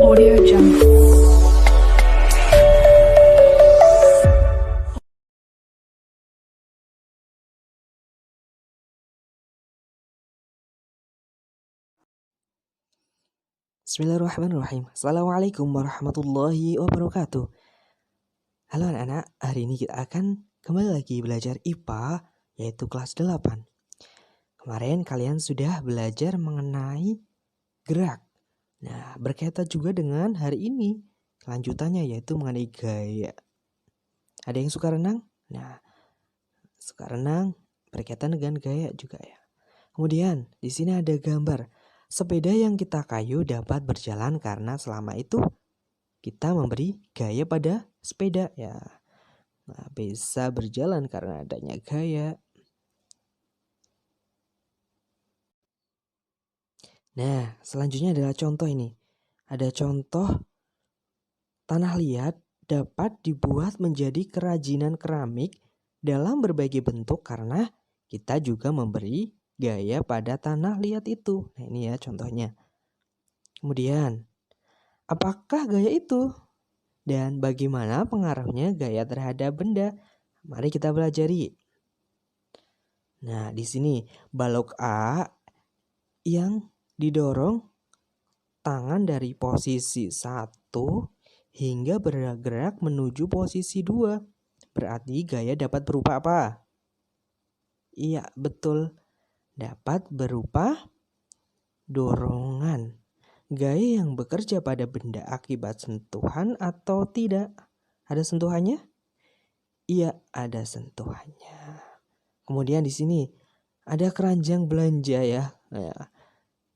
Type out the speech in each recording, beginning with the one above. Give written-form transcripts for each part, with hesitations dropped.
Audio Jungle. Bismillahirrahmanirrahim. Assalamualaikum warahmatullahi wabarakatuh. Halo anak-anak, hari ini kita akan kembali lagi belajar IPA, yaitu kelas 8. Kemarin kalian sudah belajar mengenai gerak. Nah, berkaitan juga dengan hari ini, kelanjutannya yaitu mengenai gaya. Ada yang suka renang? Nah, suka renang berkaitan dengan gaya juga ya. Kemudian, di sini ada gambar. Sepeda yang kita kayu dapat berjalan karena selama itu kita memberi gaya pada sepeda ya. Nah, bisa berjalan karena adanya gaya. Nah, selanjutnya adalah contoh ini. Ada contoh tanah liat dapat dibuat menjadi kerajinan keramik dalam berbagai bentuk karena kita juga memberi gaya pada tanah liat itu. Nah, ini ya contohnya. Kemudian, apakah gaya itu? Dan bagaimana pengaruhnya gaya terhadap benda? Mari kita pelajari. Nah, di sini balok A yang didorong tangan dari posisi 1 hingga bergerak menuju posisi 2. Berarti gaya dapat berupa apa? Iya, betul. Dapat berupa dorongan. Gaya yang bekerja pada benda akibat sentuhan atau tidak? Ada sentuhannya? Iya, ada sentuhannya. Kemudian di sini ada keranjang belanja ya. Nah,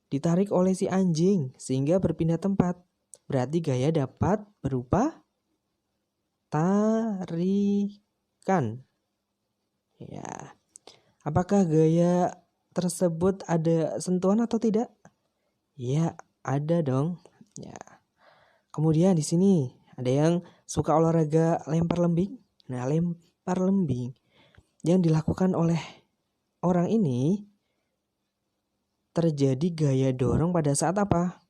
ditarik oleh si anjing sehingga berpindah tempat. Berarti gaya dapat berupa tarikan. Ya. Apakah gaya tersebut ada sentuhan atau tidak? Ya, ada dong. Ya. Kemudian di sini ada yang suka olahraga lempar lembing. Nah, lempar lembing yang dilakukan oleh orang ini terjadi gaya dorong pada saat apa?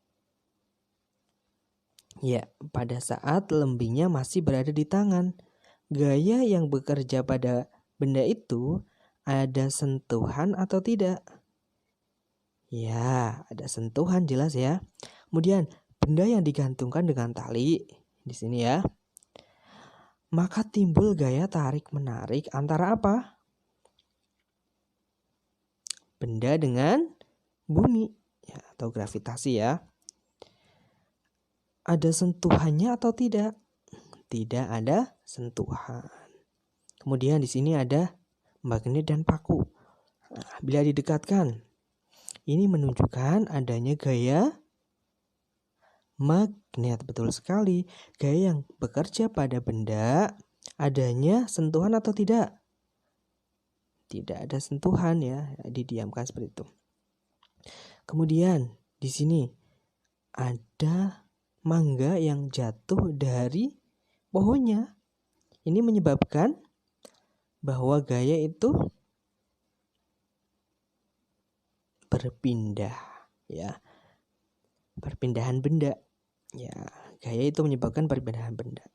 Ya, pada saat lembingnya masih berada di tangan. Gaya yang bekerja pada benda itu ada sentuhan atau tidak? Ya, ada sentuhan jelas ya. Kemudian benda yang digantungkan dengan tali di sini ya. Maka timbul gaya tarik-menarik antara apa? Benda dengan bumi ya, atau gravitasi ya. Ada sentuhannya atau tidak? Tidak ada sentuhan. Kemudian di sini ada magnet dan paku. Nah, bila didekatkan, ini menunjukkan adanya gaya magnet. Betul sekali. Gaya yang bekerja pada benda adanya sentuhan atau tidak? Tidak ada sentuhan ya, didiamkan seperti itu. Kemudian di sini ada mangga yang jatuh dari pohonnya. Ini menyebabkan bahwa gaya itu berpindah ya. Perpindahan benda. Ya, gaya itu menyebabkan perpindahan benda.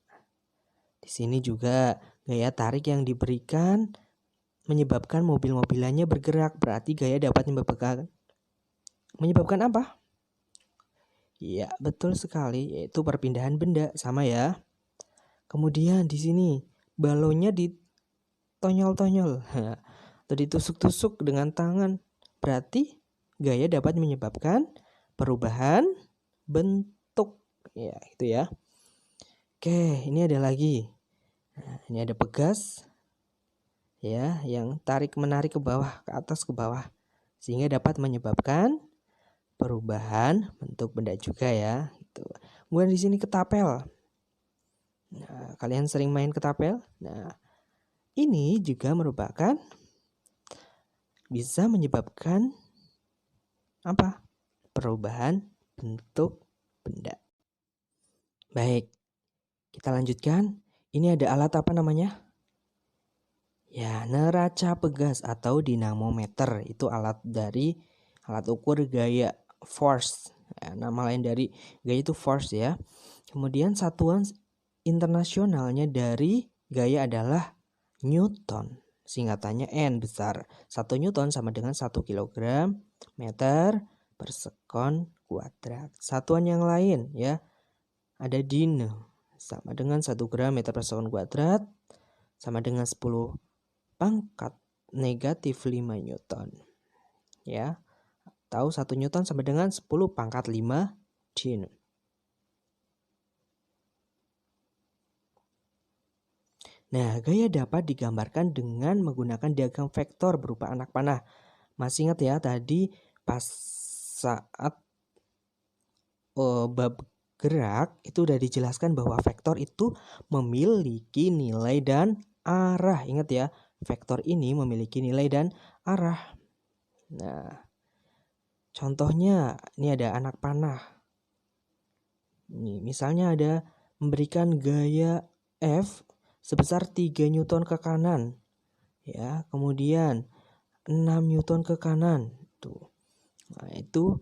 Di sini juga gaya tarik yang diberikan menyebabkan mobil-mobilannya bergerak. Berarti gaya dapat menyebabkan apa? Ya, betul sekali, yaitu perpindahan benda, sama ya. Kemudian di sini balonnya ditonyol-tonyol atau ditusuk-tusuk dengan tangan. Berarti gaya dapat menyebabkan perubahan bentuk. Ya, itu ya. Oke, ini ada lagi. Nah, ini ada pegas ya, yang tarik-menarik ke bawah, ke atas ke bawah, sehingga dapat menyebabkan perubahan bentuk benda juga ya. Gitu. Kemudian di sini ketapel. Nah, kalian sering main ketapel? Nah, ini juga merupakan bisa menyebabkan apa? Perubahan bentuk benda. Baik, kita lanjutkan. Ini ada alat apa namanya? Ya, neraca pegas atau dinamometer. Itu alat ukur gaya force Nama lain dari gaya itu force ya. Kemudian satuan internasionalnya dari gaya adalah Newton. Singkatannya N besar. 1 Newton sama dengan 1 kilogram meter per sekon kuadrat. Satuan yang lain ya, ada Dino sama dengan 1 gram meter per sekon kuadrat sama dengan 10 pangkat negatif 5 Newton. Ya, tahu 1 Newton sama dengan 10 pangkat 5 Dino. Nah, gaya dapat digambarkan dengan menggunakan diagram vektor berupa anak panah. Masih ingat ya tadi pas saat bab gerak itu udah dijelaskan bahwa vektor itu memiliki nilai dan arah. Ingat ya, vektor ini memiliki nilai dan arah. Nah, contohnya ini ada anak panah. Ini misalnya ada memberikan gaya F sebesar 3 Newton ke kanan. Ya, kemudian 6 Newton ke kanan. Tuh. Nah, itu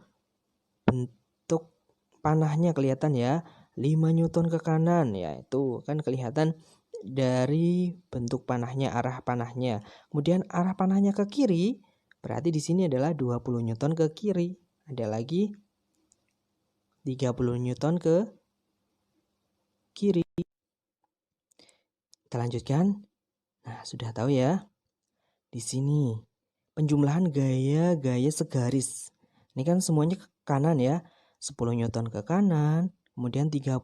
bentuk panahnya kelihatan ya. 5 Newton ke kanan, ya itu kan kelihatan dari bentuk panahnya, arah panahnya. Kemudian arah panahnya ke kiri, berarti di sini adalah 20 Newton ke kiri. Ada lagi 30 Newton ke kiri. Kita lanjutkan. Nah, sudah tahu ya. Di sini penjumlahan gaya-gaya segaris. Ini kan semuanya ke kanan ya. 10 Newton ke kanan, kemudian 30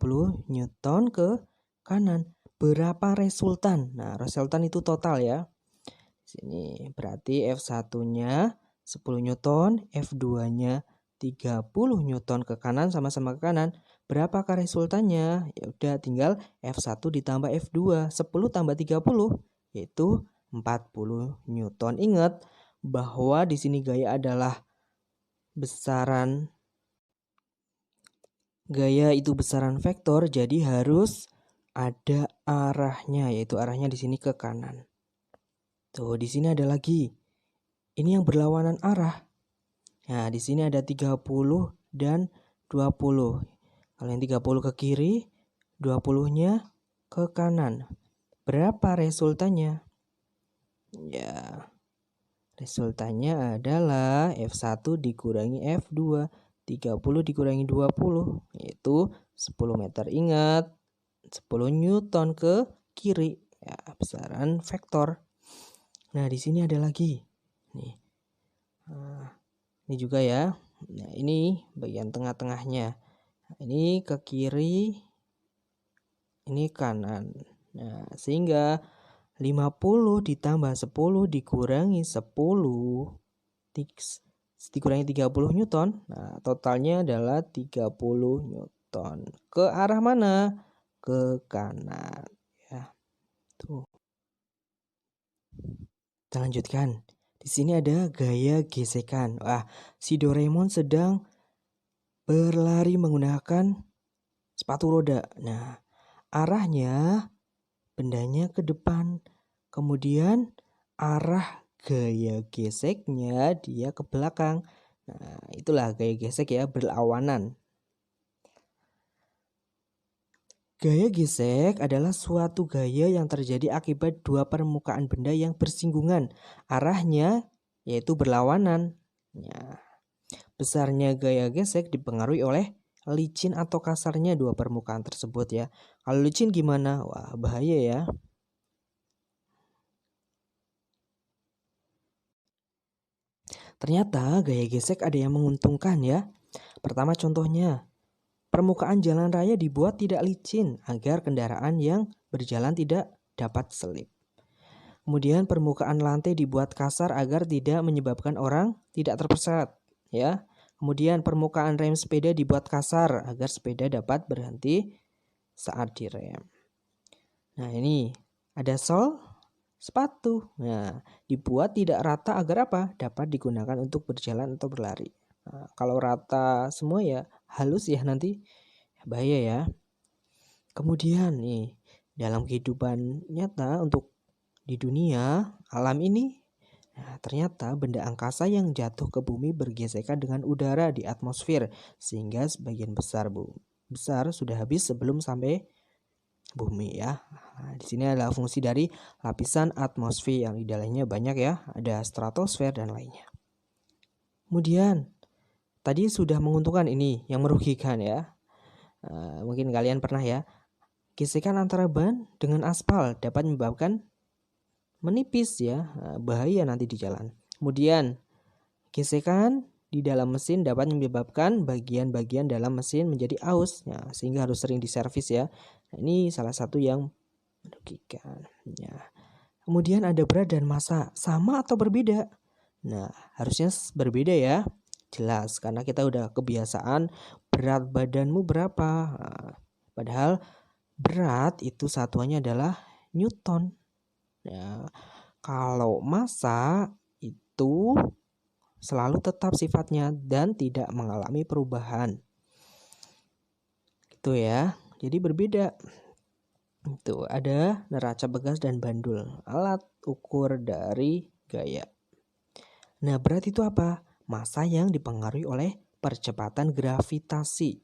Newton ke kanan. Berapa resultan? Nah, resultan itu total ya. Sini berarti F1-nya 10 Newton, F2-nya 30 Newton ke kanan, sama-sama ke kanan. Berapakah resultannya? Ya udah tinggal F1 ditambah F2, 10 tambah 30 yaitu 40 Newton. Ingat bahwa di sini gaya adalah besaran, gaya itu besaran vektor, jadi harus ada arahnya, yaitu arahnya di sini ke kanan. Tuh, di sini ada lagi. Ini yang berlawanan arah. Nah, di sini ada 30 dan 20. Kalau yang 30 ke kiri, 20-nya ke kanan. Berapa resultannya? Ya, resultannya adalah F1 dikurangi F2, 30 dikurangi 20, yaitu 10 meter. Ingat, 10 Newton ke kiri, ya, besaran vektor. Nah, di sini ada lagi. Nih. Ini juga ya. Nah, ini bagian tengah-tengahnya. Ini ke kiri, ini kanan. Nah, sehingga 50 ditambah 10 dikurangi 10 dikurangi 30 Newton. Nah, totalnya adalah 30 Newton. Ke arah mana? Ke kanan. Ya. Tuh. Kita lanjutkan. Di sini ada gaya gesekan. Wah, si Doraemon sedang berlari menggunakan sepatu roda. Nah, arahnya bendanya ke depan. Kemudian arah gaya geseknya dia ke belakang. Nah, itulah gaya gesek ya, berlawanan. Gaya gesek adalah suatu gaya yang terjadi akibat dua permukaan benda yang bersinggungan. Arahnya yaitu berlawanan. Ya. Besarnya gaya gesek dipengaruhi oleh licin atau kasarnya dua permukaan tersebut ya. Kalau licin gimana? Wah, bahaya ya. Ternyata gaya gesek ada yang menguntungkan ya. Pertama contohnya, permukaan jalan raya dibuat tidak licin agar kendaraan yang berjalan tidak dapat selip. Kemudian permukaan lantai dibuat kasar agar tidak menyebabkan orang tidak terpleset ya. Kemudian permukaan rem sepeda dibuat kasar agar sepeda dapat berhenti saat direm. Nah, ini ada sol sepatu. Nah, dibuat tidak rata agar apa? Dapat digunakan untuk berjalan atau berlari. Nah, kalau rata semua ya halus ya nanti bahaya ya. Kemudian nih, dalam kehidupan nyata untuk di dunia alam ini, Nah, ternyata benda angkasa yang jatuh ke bumi bergesekan dengan udara di atmosfer sehingga sebagian besar sudah habis sebelum sampai bumi ya. Nah, di sini adalah fungsi dari lapisan atmosfer yang di dalamnya banyak ya, ada stratosfer dan lainnya. Kemudian tadi sudah menguntungkan ini yang merugikan ya. Mungkin kalian pernah ya, gesekan antara ban dengan aspal dapat menyebabkan menipis ya, bahaya nanti di jalan. Kemudian gesekan di dalam mesin dapat menyebabkan bagian-bagian dalam mesin menjadi aus, ya, sehingga harus sering diservis ya. Nah, ini salah satu yang merugikan. Ya. Kemudian ada berat dan massa, sama atau berbeda? Nah, harusnya berbeda ya. Jelas, karena kita udah kebiasaan berat badanmu berapa. Nah, padahal berat itu satuannya adalah Newton. Ya, kalau massa itu selalu tetap sifatnya dan tidak mengalami perubahan. Itu ya. Jadi berbeda. Itu ada neraca bekas dan bandul, alat ukur dari gaya. Nah, berat itu apa? Massa yang dipengaruhi oleh percepatan gravitasi.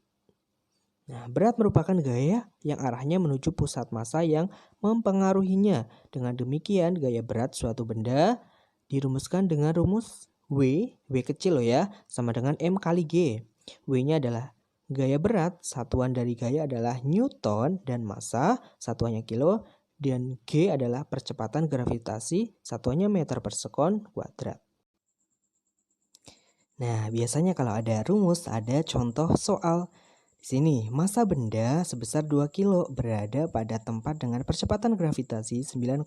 Nah, berat merupakan gaya yang arahnya menuju pusat massa yang mempengaruhinya. Dengan demikian, gaya berat suatu benda dirumuskan dengan rumus W kecil loh ya, sama dengan M kali G. W-nya adalah gaya berat, satuan dari gaya adalah Newton, dan massa, satuannya kilo, dan G adalah percepatan gravitasi, satuannya meter per sekon kuadrat. Nah, biasanya kalau ada rumus, ada contoh soal. Di sini, massa benda sebesar 2 kilo berada pada tempat dengan percepatan gravitasi 9,8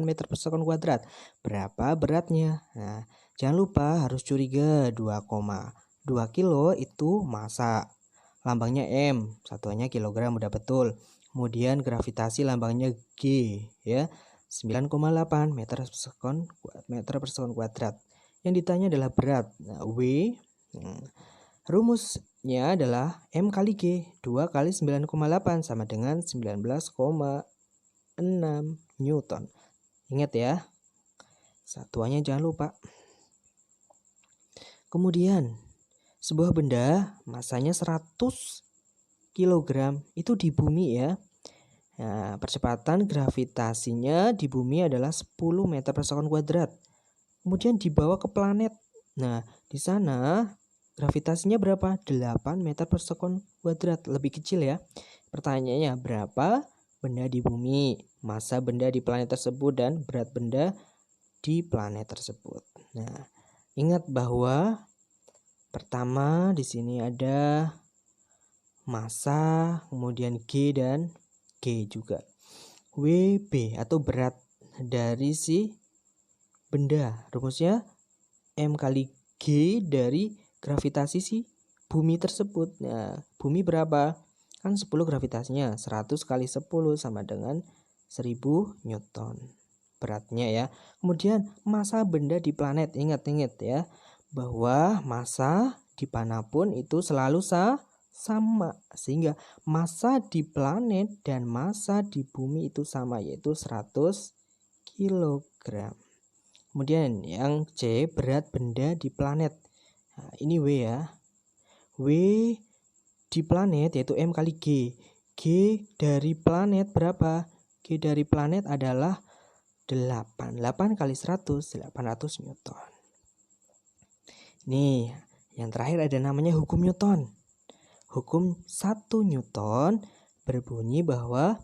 meter per sekon kuadrat. Berapa beratnya? Nah, jangan lupa harus curiga 2,2 kilo itu massa. Lambangnya M, satuannya kilogram, udah betul. Kemudian gravitasi lambangnya G ya. 9,8 meter per sekon kuadrat. Yang ditanya adalah berat. Nah, W rumusnya adalah M kali G, 2 kali 9,8 sama dengan 19,6 Newton. Ingat ya, satuannya jangan lupa. Kemudian, sebuah benda massanya 100 kg itu di bumi ya. Nah, percepatan gravitasinya di bumi adalah 10 meter per sekon kuadrat. Kemudian dibawa ke planet. Nah, di sana gravitasinya berapa? 8 meter per sekon kuadrat, lebih kecil ya. Pertanyaannya, berapa benda di bumi, massa benda di planet tersebut, dan berat benda di planet tersebut. Nah, ingat bahwa pertama di sini ada massa, kemudian G dan G juga. WB atau berat dari si benda, rumusnya M kali G dari gravitasi si bumi tersebut. Nah, bumi berapa? Kan 10 gravitasinya, 100 kali 10 sama dengan 1000 Newton beratnya ya. Kemudian massa benda di planet, ingat-ingat ya, bahwa massa dimanapun itu selalu sama, sehingga massa di planet dan massa di bumi itu sama, yaitu 100 kg. Kemudian yang C, berat benda di planet. Nah, ini W ya. W di planet yaitu M kali G. G dari planet berapa? G dari planet adalah 8. 8 kali 100, 800 Newton. Nih, yang terakhir ada namanya hukum Newton. Hukum 1 Newton berbunyi bahwa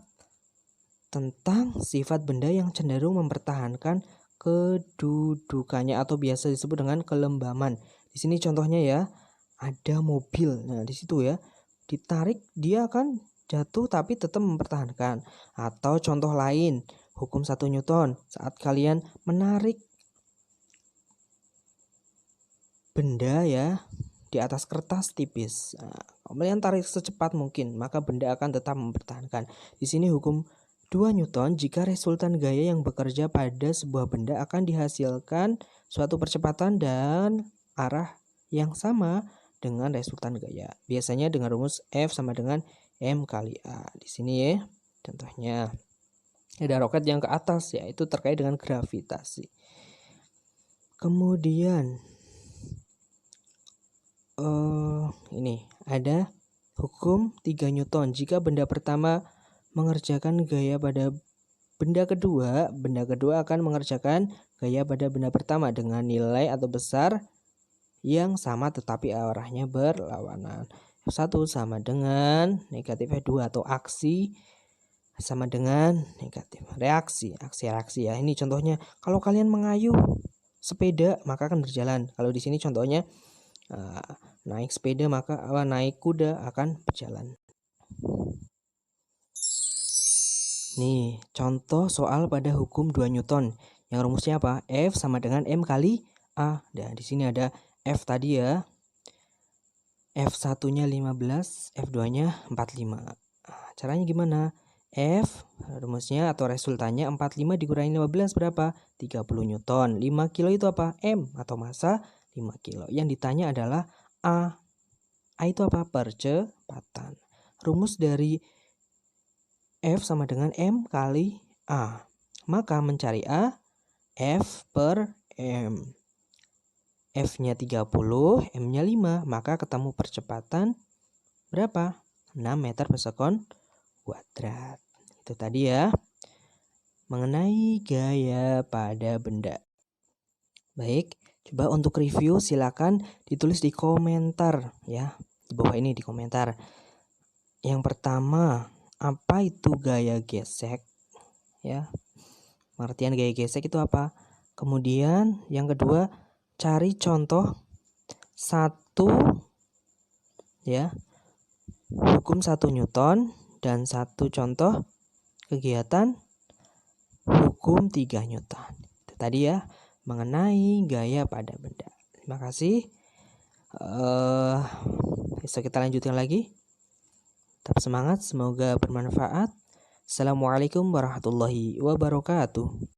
tentang sifat benda yang cenderung mempertahankan kedudukannya atau biasa disebut dengan kelembaman. Di sini contohnya ya, ada mobil. Nah, di situ ya, ditarik dia akan jatuh tapi tetap mempertahankan. Atau contoh lain, hukum 1 Newton, saat kalian menarik benda ya di atas kertas tipis. Nah, kalian tarik secepat mungkin, maka benda akan tetap mempertahankan. Di sini hukum 2 Newton, jika resultan gaya yang bekerja pada sebuah benda akan dihasilkan suatu percepatan dan arah yang sama dengan resultan gaya. Biasanya dengan rumus F sama dengan M kali A. Di sini ya, contohnya ada roket yang ke atas, yaitu terkait dengan gravitasi. Kemudian ini ada hukum 3 Newton. Jika benda pertama mengerjakan gaya pada benda kedua akan mengerjakan gaya pada benda pertama dengan nilai atau besar yang sama tetapi arahnya berlawanan. F1 sama dengan negatif F2 atau aksi sama dengan negatif reaksi ya. Ini contohnya, kalau kalian mengayuh sepeda maka akan berjalan. Kalau di sini contohnya naik sepeda maka naik kuda akan berjalan. Nih, contoh soal pada hukum 2 Newton. Yang rumusnya apa? F sama dengan M kali A. Dan di sini ada F tadi ya. F1-nya 15, F2-nya 45. Caranya gimana? F rumusnya atau resultannya 45 dikurangi 15 berapa? 30 Newton. 5 kilo itu apa? M atau massa 5 kilo. Yang ditanya adalah A. A itu apa? Percepatan. Rumus dari F sama dengan M kali A. Maka mencari A, F per M. F-nya 30, M-nya 5. Maka ketemu percepatan berapa? 6 meter per sekon kuadrat. Itu tadi ya, mengenai gaya pada benda. Baik, coba untuk review silakan ditulis di komentar ya. Di bawah ini di komentar. Yang pertama, apa itu gaya gesek? Ya. Pengertian gaya gesek itu apa? Kemudian yang kedua, cari contoh 1 ya. Hukum 1 Newton dan 1 contoh kegiatan hukum 3 Newton. Itu tadi ya, mengenai gaya pada benda. Terima kasih. Besok kita lanjutkan lagi. Tetap semangat, semoga bermanfaat. Assalamualaikum warahmatullahi wabarakatuh.